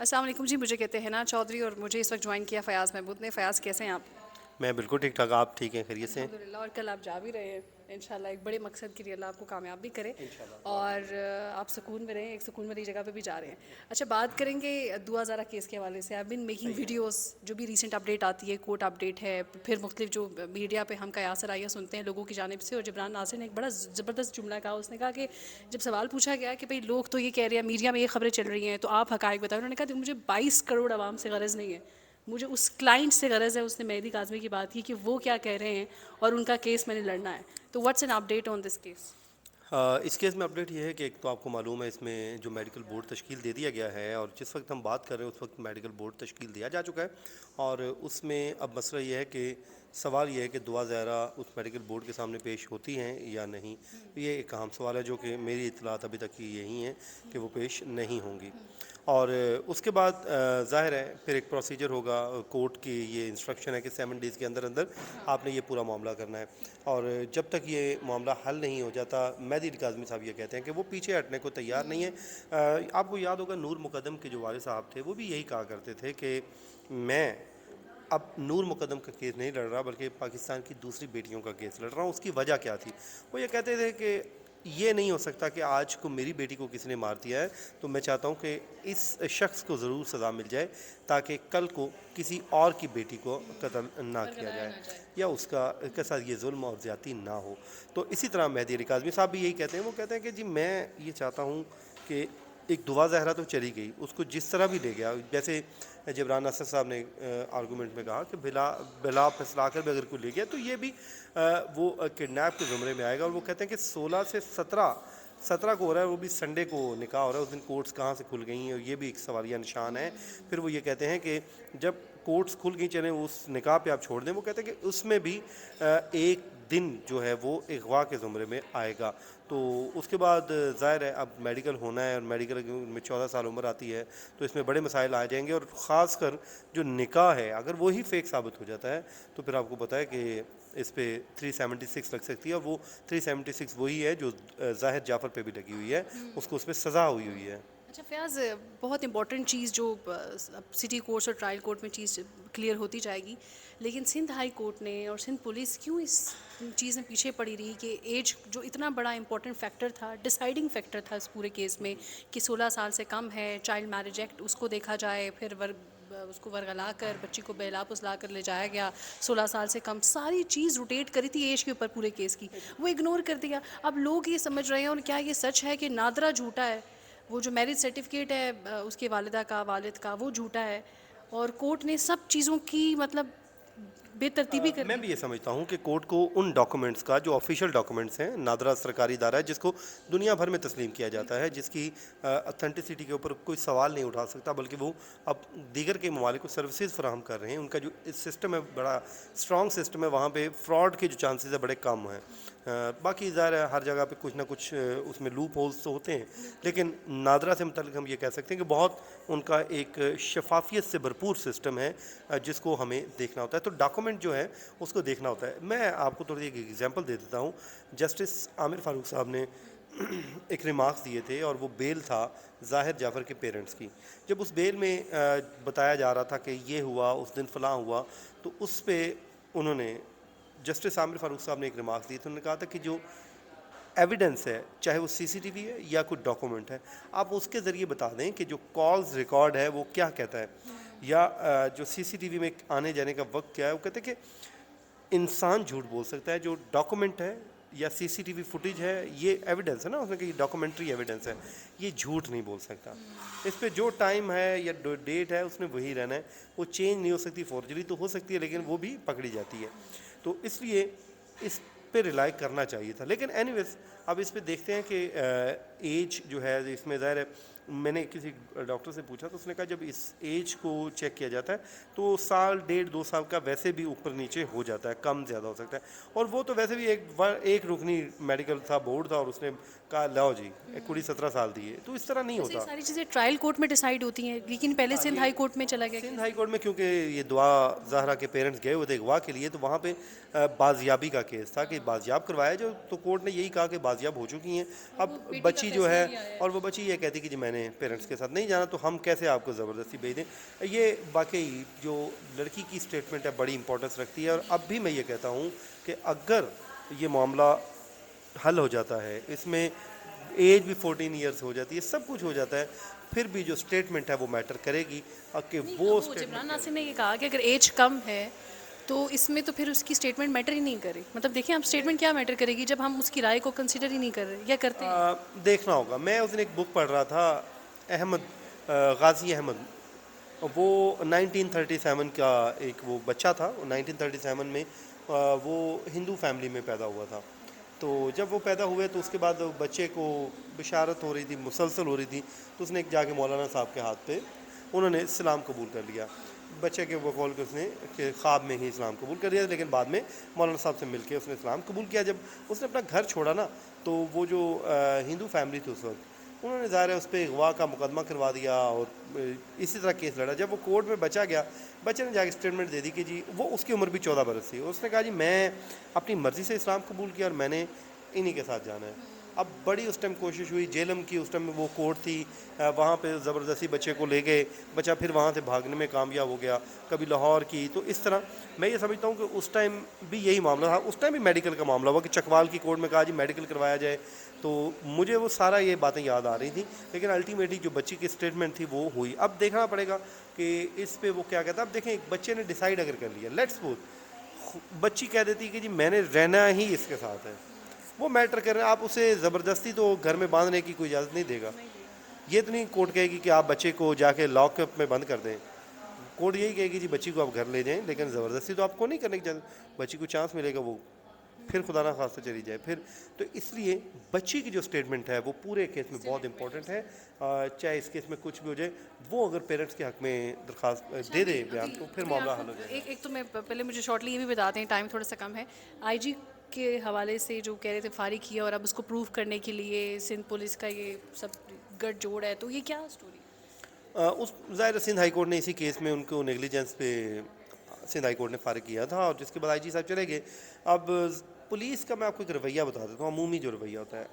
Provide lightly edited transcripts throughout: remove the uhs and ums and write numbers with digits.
अस्सलाम वालेकुम जी, मुझे कहते हैं ना चौधरी और मुझे इस वक्त ज्वाइन किया फ़याज़ महमूद ने। फ़याज़ कैसे हैं आप? मैं बिल्कुल ठीक ठाक। आप ठीक हैं? खैरियत से हैं? अल्हम्दुलिल्लाह। और कल आप जा भी रहे हैं इंशाल्लाह, एक बड़े मकसद के लिए अल्लाह आपको कामयाब भी करे इंशाल्लाह दुआ और कीजिए। आप सुकून में रहें, एक सुकून वाली जगह पे भी जा रहे हैं। अच्छा, बात करेंगे दुआ ज़ारा केस के हवाले से। आई बिन मेकिंग सही है। वीडियोस, जो भी रीसेंट अपडेट आती है, कोर्ट अपडेट है, फिर मुख्तलिफ जो मीडिया पे हम कयास राइयाँ सुनते हैं लोगों की जानिब से। और जबरान नाज़िर ने एक बड़ा ज़बरदस्त जुमला कहा। उसने कहा कि जब सवाल पूछा गया कि भाई लोग तो ये कह रहे हैं, मीडिया में ये खबरें चल रही हैं, तो आप हकायक बताओ। उन्होंने कहा मुझे 22 करोड़ आवाम से गरज नहीं है, मुझे उस क्लाइंट से गरज है। उसने मेहदी काज़मी की बात की कि वो क्या कह रहे हैं और उनका केस मैंने लड़ना है। तो what's an update on this case? इस केस में अपडेट ये है कि एक तो आपको मालूम है इसमें जो मेडिकल बोर्ड तश्कील दे दिया गया है, और जिस वक्त हम बात कर रहे हैं उस वक्त मेडिकल बोर्ड तश्कील दिया जा चुका है। और उसमें अब मसला ये है कि सवाल ये है कि दुआ ज़हरा उस मेडिकल बोर्ड के सामने पेश होती हैं या नहीं। ये एक अहम सवाल है जो कि मेरी इत्तलात अभी तक की यही है कि वो पेश नहीं होंगी। और उसके बाद ज़ाहिर है फिर एक प्रोसीजर होगा। कोर्ट की ये इंस्ट्रक्शन है कि 7 डेज़ के अंदर अंदर आपने ये पूरा मामला करना है। और जब तक ये मामला हल नहीं हो जाता, मेहदी काज़मी साहब ये कहते हैं कि वो पीछे हटने को तैयार नहीं है। आपको याद होगा नूर मुकद्दम के जो वालिद साहब थे वो भी यही कहा करते थे कि मैं अब नूर मुकद्दम का केस नहीं लड़ रहा बल्कि पाकिस्तान की दूसरी बेटियों का केस लड़ रहा हूँ। उसकी वजह क्या थी? वो ये कहते थे कि ये नहीं हो सकता कि आज को मेरी बेटी को किसी ने मार दिया है, तो मैं चाहता हूँ कि इस शख्स को ज़रूर सज़ा मिल जाए ताकि कल को किसी और की बेटी को कत्ल ना किया बरगलाया जाए ना जाए। या उसका के साथ ये जुल्म और ज़्यादती ना हो। तो इसी तरह मेहदी अली काज़मी साहब भी यही कहते हैं। वो कहते हैं कि जी मैं ये चाहता हूँ कि एक दुआ ज़हरा तो चली गई, उसको जिस तरह भी ले गया, जैसे जबरान नासिर साहब ने आर्गूमेंट में कहा कि बिला बिला फैसला कर भी अगर कोई ले गया तो ये भी वो किडनैप के ज़ुमरे में आएगा। और वो कहते हैं कि 16 से 17 को हो रहा है, वो भी संडे को निकाह हो रहा है। उस दिन कोर्ट्स कहाँ से खुल गई हैं, और ये भी एक सवालिया निशान है। फिर वो ये कहते हैं कि जब कोर्ट्स खुल गई चलें उस निकाह पे आप छोड़ दें। वो कहते हैं कि उसमें भी एक दिन जो है वो अगवा के ज़ुमरे में आएगा। तो उसके बाद ज़ाहिर है अब मेडिकल होना है, और मेडिकल में 14 साल उम्र आती है, तो इसमें बड़े मसाइल आ जाएंगे। और ख़ास कर जो निकाह है अगर वही फ़ेक साबित हो जाता है तो फिर आपको पता है कि इस पे 376 लग सकती है। और वो 376 वही है जो ज़ाहिर जाफ़र पे भी लगी हुई है, उसको उस पर सज़ा हुई हुई है। अच्छा फ़याज़, बहुत इंपॉर्टेंट चीज़ जो अब सिटी कोर्ट्स और ट्रायल कोर्ट में चीज़ क्लियर होती जाएगी, लेकिन सिंध हाई कोर्ट ने और सिंध पुलिस क्यों इस चीज़ में पीछे पड़ी रही कि एज जो इतना बड़ा इंपॉर्टेंट फैक्टर था, डिसाइडिंग फैक्टर था इस पूरे केस में, कि 16 साल से कम है, चाइल्ड मैरिज एक्ट उसको देखा जाए, फिर उसको वरगला कर बच्ची को बहला फुसला कर ले जाया गया, 16 साल से कम, सारी चीज़ रोटेट करी थी एज के ऊपर पूरे केस की, वो इग्नोर कर दिया। अब लोग ये समझ रहे हैं, और क्या ये सच है कि नादरा झूठा है? वो जो मैरिज सर्टिफिकेट है उसके वालिदा का वालिद का, वो झूठा है, और कोर्ट ने सब चीज़ों की मतलब बेतरतीबी कर मैं दी। भी ये समझता हूँ कि कोर्ट को उन डॉक्यूमेंट्स का जो ऑफिशियल डॉक्यूमेंट्स हैं, नादरा सरकारी इदारा है जिसको दुनिया भर में तस्लीम किया जाता है, जिसकी अथेंटिसिटी के ऊपर कोई सवाल नहीं उठा सकता, बल्कि वो अब दीगर के ममालिक को सर्विसेज फराहम कर रहे हैं। उनका जो सिस्टम है बड़ा स्ट्रॉन्ग सिस्टम है, वहाँ पे फ्रॉड के जो चांसेस है बड़े कम हैं। बाकी ज़ाहिर है हर जगह पे कुछ ना कुछ उसमें लूप होल्स तो होते हैं, लेकिन नादरा से मुतल्लिक हम ये कह सकते हैं कि बहुत उनका एक शफाफियत से भरपूर सिस्टम है जिसको हमें देखना होता है। तो डॉक्यूमेंट जो है उसको देखना होता है। मैं आपको थोड़ी एक एग्जांपल दे देता हूँ। जस्टिस आमिर फारूक साहब ने एक रिमार्क्स दिए थे, और वो बेल था ज़ाहिर जाफ़र के पेरेंट्स की। जब उस बेल में बताया जा रहा था कि ये हुआ उस दिन फ़लाँ हुआ, तो उस पे उन्होंने जस्टिस आमिर फारूक साहब ने एक रिमार्क्स दिए थे। उन्होंने कहा था कि जो एविडेंस है, चाहे वो सीसीटीवी है या कोई डॉक्यूमेंट है, आप उसके ज़रिए बता दें कि जो कॉल्स रिकॉर्ड है वो क्या कहता है, या जो सीसीटीवी में आने जाने का वक्त क्या है। वो कहते हैं कि इंसान झूठ बोल सकता है, जो डॉक्यूमेंट है या सीसीटीवी फुटेज है ये एविडेंस है ना, उसमें कि डॉक्यूमेंट्री एविडेंस है, ये झूठ नहीं बोल सकता। इस पे जो टाइम है या डेट है उसने वही रहना है, वो चेंज नहीं हो सकती। फॉर्जरी तो हो सकती है लेकिन वो भी पकड़ी जाती है। तो इसलिए इस पे रिलाई करना चाहिए था। लेकिन एनीवेज अब इस पे देखते हैं कि एज जो है इसमें ज़ाहिर है, मैंने किसी डॉक्टर से पूछा तो उसने कहा जब इस एज को चेक किया जाता है तो साल डेढ़ 2 साल का वैसे भी ऊपर नीचे हो जाता है, कम ज़्यादा हो सकता है। और वो तो वैसे भी एक रुकनी मेडिकल था, बोर्ड था, और उसने कहा लाओ जी एक कुड़ी 17 साल दी है, तो इस तरह नहीं वैसे ये होता। सारी चीज़ें ट्रायल कोर्ट में डिसाइड होती हैं, लेकिन पहले हाँ, सिंध ये हाई कोर्ट में चला गया सिंध केस। हाई कोर्ट में क्योंकि ये दुआ ज़हरा के पेरेंट्स गए हुए थे अगवा के लिए, तो वहाँ पे बाजियाबी का केस था कि बाजियाब करवाया जो, तो कोर्ट ने यही कहा कि बाजियाब हो चुकी हैं। अब वो बेटी का बच्ची जो फैसला है, ही आया है। और वो बच्ची ये कहती कि जी मैंने मैंने पेरेंट्स के साथ नहीं जाना तो हम कैसे आपको ज़बरदस्ती भेज दें। ये वाकई जो लड़की की स्टेटमेंट है बड़ी इंपॉर्टेंस रखती है। और अब भी मैं ये कहता हूँ कि अगर ये मामला हल हो जाता है, इसमें एज भी 14 ईयर्स हो जाती है, सब कुछ हो जाता है, फिर भी जो स्टेटमेंट है वो मैटर करेगी। कि नहीं, वो वो स्टेटमेंट जिब्रान नासिर ने ये कहा कि अगर एज कम है तो इसमें तो फिर उसकी स्टेटमेंट मैटर ही नहीं करे। मतलब देखिए, हम स्टेटमेंट क्या मैटर करेगी जब हम उसकी राय को कंसीडर ही नहीं कर रहे या करते हैं। देखना होगा। मैं उस दिन एक बुक पढ़ रहा था, अहमद गाजी अहमद, वो 1937 का एक वो बच्चा था। 1937 में वो हिंदू फैमिली में पैदा हुआ था। तो जब वो पैदा हुए तो उसके बाद बच्चे को बिशारत हो रही थी, मुसलसल हो रही थी, तो उसने एक जाके मौलाना साहब के हाथ पे उन्होंने इस्लाम कबूल कर लिया। बच्चे के बकौल के उसने कि ख्वाब में ही इस्लाम कबूल कर लिया, लेकिन बाद में मौलाना साहब से मिलके उसने इस्लाम कबूल किया। जब उसने अपना घर छोड़ा ना, तो वो जो हिंदू फैमिली थी उस वक्त, उन्होंने ज़ाहिर है उस पर अगवा का मुकदमा करवा दिया और इसी तरह केस लड़ा। जब वो कोर्ट में बचा गया, बच्चे ने जाके स्टेटमेंट दे दी कि जी, वो उसकी उम्र भी 14 बरस थी, उसने कहा जी मैं अपनी मर्ज़ी से इस्लाम कबूल किया और मैंने इन्हीं के साथ जाना है। अब बड़ी उस टाइम कोशिश हुई, जेलम की उस टाइम वो कोर्ट थी, वहाँ पे ज़बरदस्ती बच्चे को ले गए, बच्चा फिर वहाँ से भागने में कामयाब हो गया, कभी लाहौर की। तो इस तरह मैं ये समझता हूँ कि उस टाइम भी यही मामला था। उस टाइम भी मेडिकल का मामला हुआ कि चकवाल की कोर्ट में कहा जी मेडिकल करवाया जाए। तो मुझे वो सारा ये बातें याद आ रही थी, लेकिन अल्टीमेटली जो बच्ची की स्टेटमेंट थी वो हुई। अब देखना पड़ेगा कि इस पे वो क्या कहता है। अब देखें, एक बच्चे ने डिसाइड अगर कर लिया, लेट्स सपोज बच्ची कह देती कि जी मैंने रहना ही इसके साथ है, वो मैटर कर रहे हैं। आप उसे ज़बरदस्ती तो घर में बांधने की कोई इजाज़त नहीं देगा। ये तो नहीं कोर्ट कहेगी कि आप बच्चे को जाके लॉकअप में बंद कर दें। कोर्ट यही कहेगी जी बच्ची को आप घर ले जाएं, लेकिन ज़बरदस्ती तो आपको नहीं करने की इजाज़त। बच्ची को चांस मिलेगा, वो फिर खुदा ना खास्ता चली जाए फिर। तो इसलिए बच्ची की जो स्टेटमेंट है वो पूरे केस में बहुत इंपॉर्टेंट है। चाहे इस केस में कुछ भी हो जाए, वो अगर पेरेंट्स के हक में दरख्वास्त दे दे बयान, तो फिर मामला हल हो जाएगा। एक तो मैं पहले मुझे शॉर्टली ये भी बताते हैं, टाइम थोड़ा सा कम है। आईजी के हवाले से जो कह रहे थे फारिग किया और अब उसको प्रूव करने के लिए सिंध पुलिस का ये सब गठजोड़ है, तो ये क्या स्टोरी? उस ज़ाहिर सिंध हाई कोर्ट ने इसी केस में उनको नेग्लिजेंस पे सिंध हाई कोर्ट ने फारिग किया था, और जिसके बाद आईजी साहब चले गए। अब पुलिस का मैं आपको एक रवैया बता देता हूँ, अमूमी जो रवैया होता है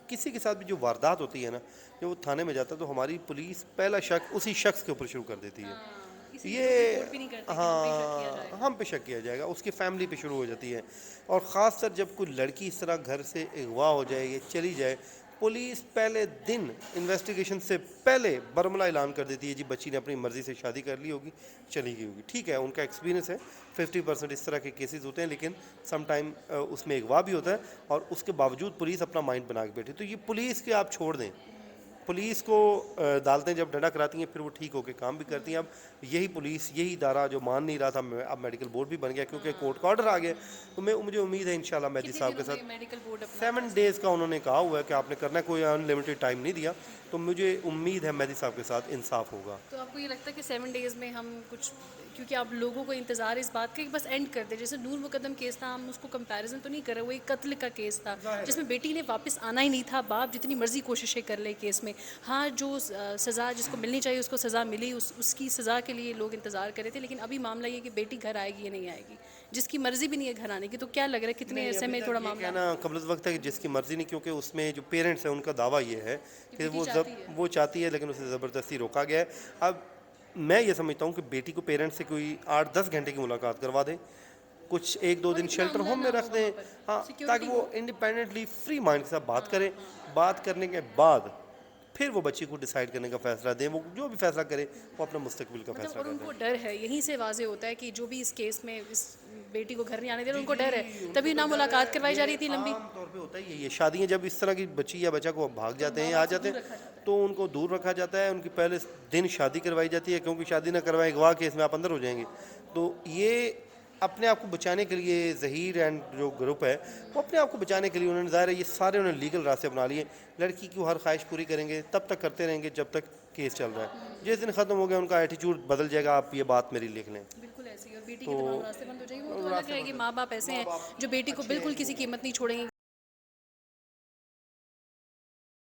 किसी के साथ भी जो वारदात होती है ना, जब वो थाने में जाता है तो हमारी पुलिस पहला शक उसी शख्स के ऊपर शुरू कर देती है। ये हाँ, हम पे शक किया जाएगा, उसकी फैमिली पे शुरू हो जाती है। और ख़ासकर जब कोई लड़की इस तरह घर से अगवा हो जाए या चली जाए, पुलिस पहले दिन इन्वेस्टिगेशन से पहले बरमला ऐलान कर देती है जी बच्ची ने अपनी मर्ज़ी से शादी कर ली होगी, चली गई होगी। ठीक है, उनका एक्सपीरियंस है, 50% इस तरह के केसेस होते हैं, लेकिन सम टाइम उसमें अगवा भी होता है और उसके बावजूद पुलिस अपना माइंड बना के बैठी। तो ये पुलिस के आप छोड़ दें, पुलिस को अदालतें जब डंडा कराती हैं फिर वो ठीक होकर काम भी करती हैं। अब यही पुलिस, यही इदारा जो मान नहीं रहा था, अब मेडिकल बोर्ड भी बन गया क्योंकि कोर्ट का ऑर्डर आ गया। तो मुझे उम्मीद है इंशाल्लाह मेहदी साहब के साथ मेडिकल बोर्ड 7 डेज़ का उन्होंने कहा हुआ है कि आपने करना है, कोई अनलिमिटेड टाइम नहीं दिया। तो मुझे उम्मीद है मेहदी साहब के साथ इंसाफ होगा। तो आपको ये लगता है कि 7 डेज़ में हम कुछ, क्योंकि आप लोगों को इंतज़ार इस बात का कि बस एंड कर दे। जैसे नूर मुकदम केस था, हम उसको कंपैरिजन तो नहीं कर रहे, वो एक कत्ल का केस था जिसमें बेटी ने वापस आना ही नहीं था, बाप जितनी मर्जी कोशिशें कर ले केस में। हाँ, जो सज़ा जिसको मिलनी चाहिए उसको सज़ा मिली, उसकी सज़ा के लिए लोग इंतज़ार कर रहे थे। लेकिन अभी मामला ये कि बेटी घर आएगी या नहीं आएगी, जिसकी मर्जी भी नहीं है घर आने की। तो क्या लग रहा है कितने ऐसे में थोड़ा मामला कहना कबल वक्त है कि जिसकी मर्जी नहीं, क्योंकि उसमें जो पेरेंट्स हैं उनका दावा ये है कि वो चाहती है, लेकिन उसे ज़बरदस्ती रोका गया है। अब मैं ये समझता हूँ कि बेटी को पेरेंट्स से कोई 8-10 घंटे की मुलाकात करवा दें, कुछ 1-2 दिन शेल्टर होम में रख दें, हाँ, ताकि वो इंडिपेंडेंटली फ्री माइंड के साथ बात करें। बात करने के बाद फिर वो बच्ची को डिसाइड करने का फैसला दें। वो जो भी फैसला करे वो अपना मुस्तकबिल का फैसला और करें। उनको डर है, यहीं से वाजे होता है कि जो भी इस केस में इस बेटी को घर नहीं आने दे रहे, उनको डर है, तभी ना मुलाकात करवाई जा रही थी लंबी। आम तौर पे होता ही है ये, शादियां जब इस तरह की बच्ची या बच्चा को भाग जाते हैं, आ जाते हैं, तो उनको दूर रखा जाता है। उनकी पहले दिन शादी करवाई जाती है, क्योंकि शादी ना करवाए गवाह केस में आप अंदर हो जाएंगे। तो ये अपने आप को बचाने के लिए ज़हीर एंड जो ग्रुप है वो अपने आप को बचाने के लिए उन्होंने ज़ाहिर है ये सारे उन्होंने लीगल रास्ते अपना लिए। लड़की की हर ख्वाहिश पूरी करेंगे, तब तक करते रहेंगे जब तक केस चल रहा है। जिस दिन ख़त्म हो गया उनका एटीट्यूड बदल जाएगा, आप ये बात मेरी लिख लें। बिल्कुल ऐसी, और बेटी के तमाम रास्ते बंद हो जाएंगे। वो तो अलग है कि माँ बाप ऐसे हैं जो बेटी को बिल्कुल किसी कीमत नहीं छोड़ेंगे